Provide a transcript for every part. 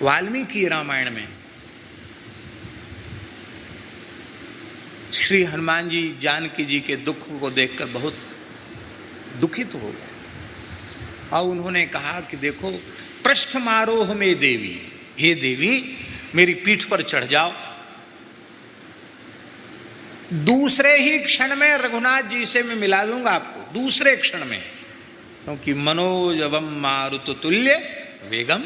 वाल्मीकि रामायण में श्री हनुमान जी जानकी जी के दुख को देखकर बहुत दुखित हो गए और उन्होंने कहा कि देखो, पृष्ठमारोह में देवी, हे देवी मेरी पीठ पर चढ़ जाओ, दूसरे ही क्षण में रघुनाथ जी से मैं मिला दूंगा आपको, दूसरे क्षण में, क्योंकि मनोजवम मारुत तुल्य वेगम।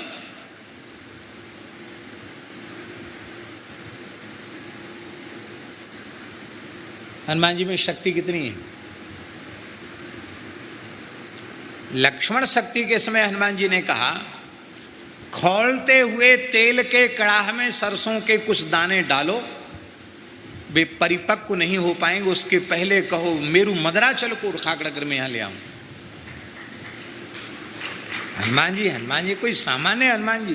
हनुमान जी में शक्ति कितनी है। लक्ष्मण शक्ति के समय हनुमान जी ने कहा, खौलते हुए तेल के कड़ाह में सरसों के कुछ दाने डालो, वे परिपक्व नहीं हो पाएंगे, उसके पहले कहो मेरू मदराचल को खाकड़गर में यहां ले आऊं। हनुमान जी कोई सामान्य हनुमान जी,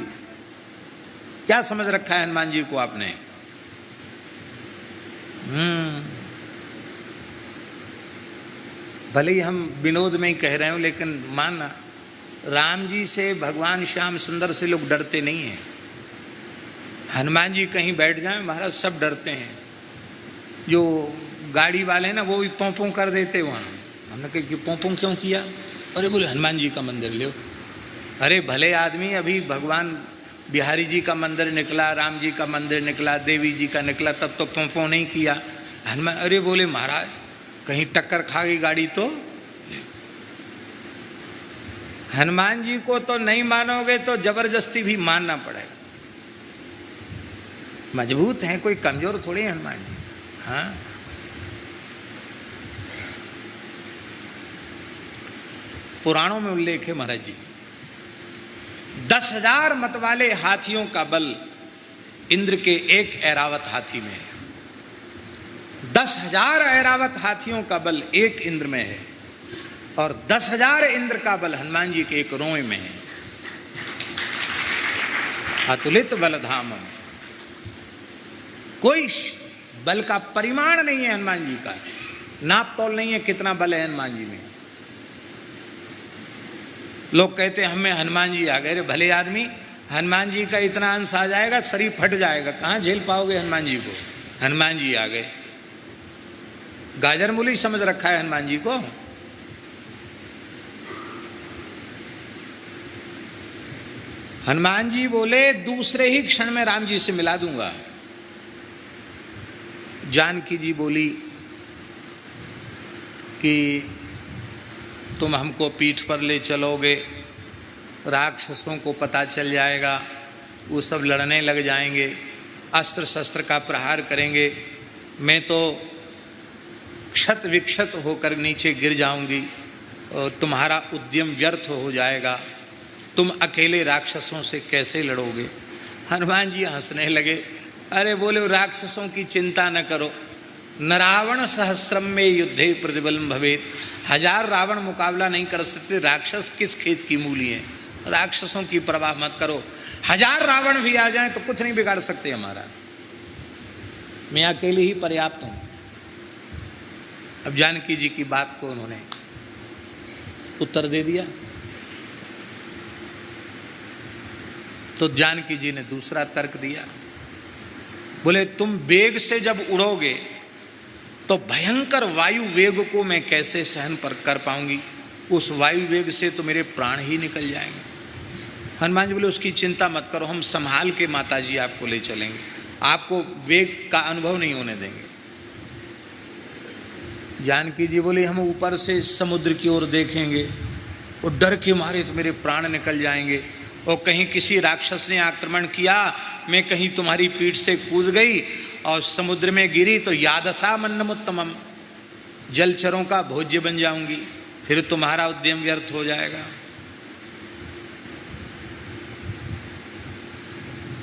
क्या समझ रखा है हनुमान जी को आपने। भले ही हम विनोद में ही कह रहे हो, लेकिन मानना राम जी से, भगवान श्याम सुंदर से लोग डरते नहीं हैं। हनुमान जी कहीं बैठ जाएं महाराज सब डरते हैं। जो गाड़ी वाले हैं ना वो भी पोंपों कर देते वहाँ। हमने कहा कि पोंपों क्यों किया? अरे बोले हनुमान जी का मंदिर ले। अरे भले आदमी, अभी भगवान बिहारी जी का मंदिर निकला, राम जी का मंदिर निकला, देवी जी का निकला, तब तो पोंपों नहीं किया हनुमान। अरे बोले महाराज कहीं टक्कर खा गई गाड़ी तो। हनुमान जी को तो नहीं मानोगे तो जबरदस्ती भी मानना पड़ेगा। मजबूत हैं, कोई कमजोर थोड़े हैं हनुमान जी। हाँ, पुराणों में उल्लेख है महाराज जी, 10,000 मत वाले हाथियों का बल इंद्र के एक ऐरावत हाथी में है। 10,000 ऐरावत हाथियों का बल एक इंद्र में है और 10,000 इंद्र का बल हनुमान जी के एक रोए में है। अतुलित बलधामम, कोई बल का परिमाण नहीं है हनुमान जी का, नाप तोल नहीं है कितना बल है हनुमान जी में। लोग कहते हैं हमें हनुमान जी आ गए। रे भले आदमी, हनुमान जी का इतना अंश आ जाएगा शरीर फट जाएगा, कहाँ झेल पाओगे हनुमान जी को। हनुमान जी आ गए, गाजर मूली समझ रखा है हनुमान जी को। हनुमान जी बोले दूसरे ही क्षण में राम जी से मिला दूंगा। जानकी जी बोली कि तुम हमको पीठ पर ले चलोगे, राक्षसों को पता चल जाएगा, वो सब लड़ने लग जाएंगे, अस्त्र शस्त्र का प्रहार करेंगे, मैं तो क्षत विक्षत होकर नीचे गिर जाऊंगी और तुम्हारा उद्यम व्यर्थ हो जाएगा, तुम अकेले राक्षसों से कैसे लड़ोगे। हनुमान जी हंसने लगे। अरे बोले राक्षसों की चिंता न करो, न रावण सहस्रम में युद्धे प्रतिबलम भवेत। 1000 रावण मुकाबला नहीं कर सकते, राक्षस किस खेत की मूली है। राक्षसों की परवाह मत करो, 1000 रावण भी आ जाएं तो कुछ नहीं बिगाड़ सकते हमारा, मैं अकेले ही पर्याप्त हूं। अब जानकी जी की बात को उन्होंने उत्तर दे दिया। तो जानकी जी ने दूसरा तर्क दिया, बोले तुम वेग से जब उड़ोगे तो भयंकर वायु वेग को मैं कैसे सहन पर कर पाऊंगी, उस वायु वेग से तो मेरे प्राण ही निकल जाएंगे। हनुमान जी बोले उसकी चिंता मत करो, हम संभाल के माता जी आपको ले चलेंगे, आपको वेग का अनुभव नहीं होने देंगे। जानकी जी बोले हम ऊपर से समुद्र की ओर देखेंगे और डर के मारे तो मेरे प्राण निकल जाएंगे, और कहीं किसी राक्षस ने आक्रमण किया, मैं कहीं तुम्हारी पीठ से कूद गई और समुद्र में गिरी तो यादसा मन्नमुत्तमम, जलचरों का भोज्य बन जाऊंगी, फिर तुम्हारा उद्यम व्यर्थ हो जाएगा।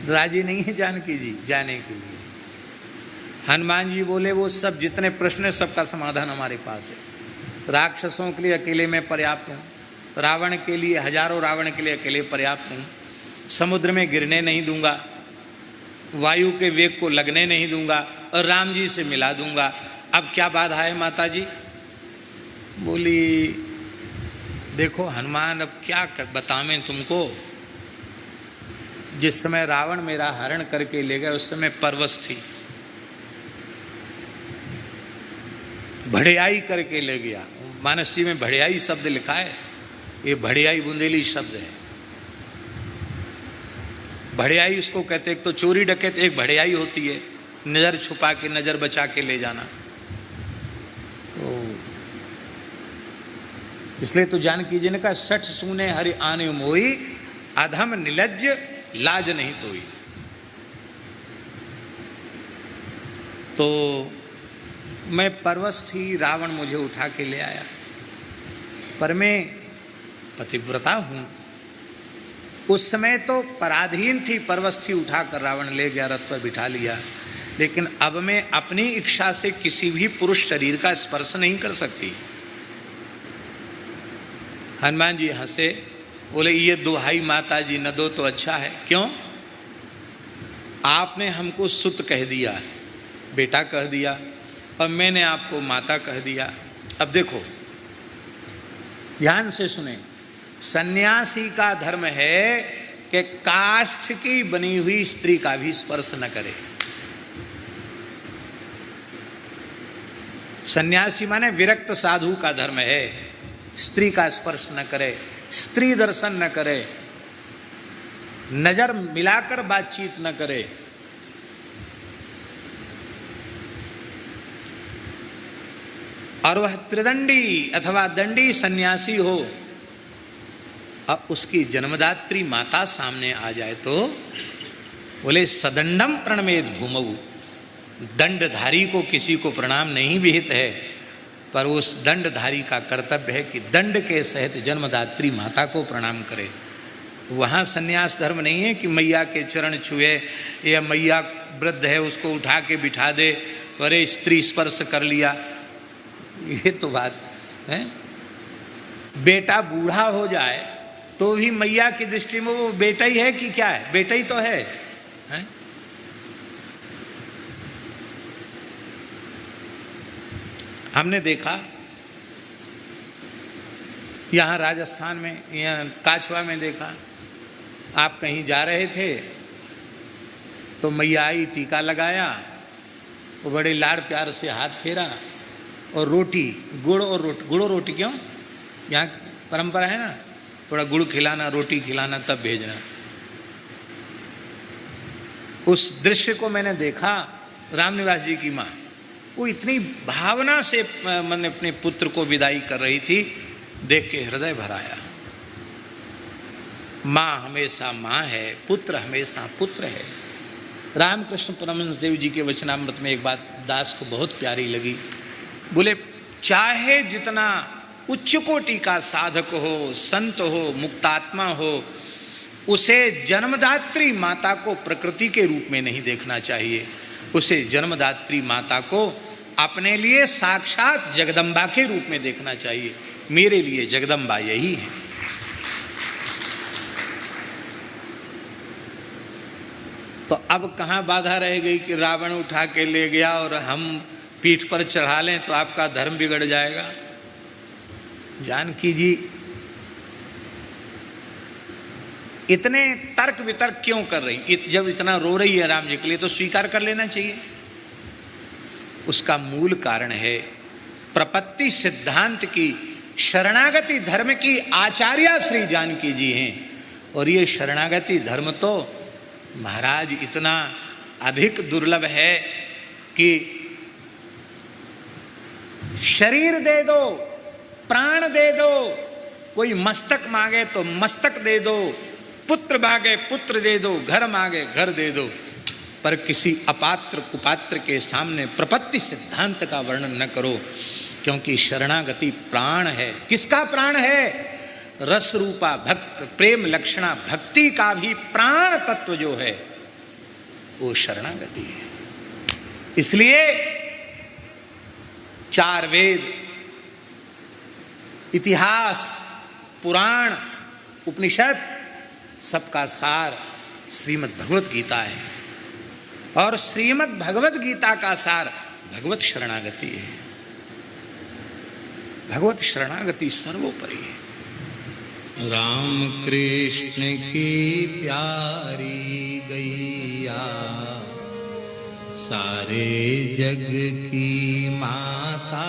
राजी नहीं है जानकी जी जाने के लिए। हनुमान जी बोले वो सब जितने प्रश्न है सबका समाधान हमारे पास है। राक्षसों के लिए अकेले मैं पर्याप्त हूँ, रावण के लिए, हजारों रावण के लिए अकेले पर्याप्त हूँ, समुद्र में गिरने नहीं दूंगा, वायु के वेग को लगने नहीं दूंगा, और राम जी से मिला दूंगा। अब क्या बाधा है माता जी? बोली देखो हनुमान अब क्या बतावें तुमको, जिस समय रावण मेरा हरण करके ले गया उस समय परवश थी, भड़ियाई करके ले गया। मानस जी में भड़ियाई शब्द लिखा है, ये भड़ियाई बुंदेली शब्द है। भड़ियाई उसको कहते, एक तो चोरी डकैत, एक भड़ियाई होती है, नज़र छुपा के नज़र बचा के ले जाना। तो इसलिए तो जानकी जी ने कहा, 60 सूने हरि आने मोई, अधम निलज्ज लाज नहीं तोई। तो मैं परवश थी, रावण मुझे उठा के ले आया, पर मैं पतिव्रता हूँ। उस समय तो पराधीन थी, परवश थी, उठाकर रावण ले गया, रथ पर बिठा लिया। लेकिन अब मैं अपनी इच्छा से किसी भी पुरुष शरीर का स्पर्श नहीं कर सकती। हनुमान जी हंसे, बोले ये दुहाई माता जी न दो तो अच्छा है। क्यों? आपने हमको सुत कह दिया, बेटा कह दिया, और मैंने आपको माता कह दिया। अब देखो, ध्यान से सुने, सन्यासी का धर्म है कि काष्ठ की बनी हुई स्त्री का भी स्पर्श न करे। सन्यासी माने विरक्त साधु का धर्म है, स्त्री का स्पर्श न करे, स्त्री दर्शन न करे, नजर मिलाकर बातचीत न करे। और वह त्रिदंडी अथवा दंडी सन्यासी हो, अब उसकी जन्मदात्री माता सामने आ जाए तो बोले सदंडम प्रणमेद भूमऊ। दंडधारी को किसी को प्रणाम नहीं विहित है, पर उस दंडधारी का कर्तव्य है कि दंड के सहित जन्मदात्री माता को प्रणाम करे। वहाँ सन्यास धर्म नहीं है कि मैया के चरण छुए, या मैया वृद्ध है उसको उठा के बिठा दे, अरे स्त्री स्पर्श कर लिया, ये तो बात है। बेटा बूढ़ा हो जाए तो भी मैया की दृष्टि में वो बेटा ही है कि क्या है? बेटा ही तो है, हैं? हमने देखा यहाँ राजस्थान में, यहाँ काछवा में देखा, आप कहीं जा रहे थे तो मैया आई, टीका लगाया, वो बड़े लाड़ प्यार से हाथ फेरा, और रोटी, गुड़ और रोटी, गुड़ और रोटी, क्यों? यहाँ परंपरा है ना, थोड़ा गुड़ खिलाना, रोटी खिलाना, तब भेजना। उस दृश्य को मैंने देखा, रामनिवास जी की माँ, वो इतनी भावना से मैंने अपने पुत्र को विदाई कर रही थी, देख के हृदय भर आया। माँ हमेशा माँ है, पुत्र हमेशा पुत्र है। रामकृष्ण परमहंस देव जी के वचनामृत में एक बात दास को बहुत प्यारी लगी, बोले चाहे जितना उच्च कोटि का साधक हो, संत हो, मुक्तात्मा हो, उसे जन्मदात्री माता को प्रकृति के रूप में नहीं देखना चाहिए। उसे जन्मदात्री माता को अपने लिए साक्षात जगदम्बा के रूप में देखना चाहिए। मेरे लिए जगदम्बा यही है। तो अब कहाँ बाधा रह गई कि रावण उठा के ले गया और हम पीठ पर चढ़ा लें तो आपका धर्म बिगड़ जाएगा। जानकी जी इतने तर्क वितर्क क्यों कर रही? जब इतना रो रही है राम जी के लिए तो स्वीकार कर लेना चाहिए। उसका मूल कारण है प्रपत्ति सिद्धांत की, शरणागति धर्म की आचार्य श्री जानकी जी हैं। और ये शरणागति धर्म तो महाराज इतना अधिक दुर्लभ है कि शरीर दे दो, प्राण दे दो, कोई मस्तक मांगे तो मस्तक दे दो, पुत्र मांगे पुत्र दे दो, घर मांगे घर दे दो, पर किसी अपात्र कुपात्र के सामने प्रपत्ति सिद्धांत का वर्णन न करो, क्योंकि शरणागति प्राण है। किसका प्राण है? रस रूपा भक्त, प्रेम लक्षणा भक्ति का भी प्राण तत्व जो है वो शरणागति है। इसलिए चार वेद, इतिहास, पुराण, उपनिषद, सबका सार श्रीमद् भगवत गीता है। और श्रीमद् भगवत गीता का सार भगवत शरणागति है। भगवत शरणागति सर्वोपरि है। राम कृष्ण की प्यारी गैया सारे जग की माता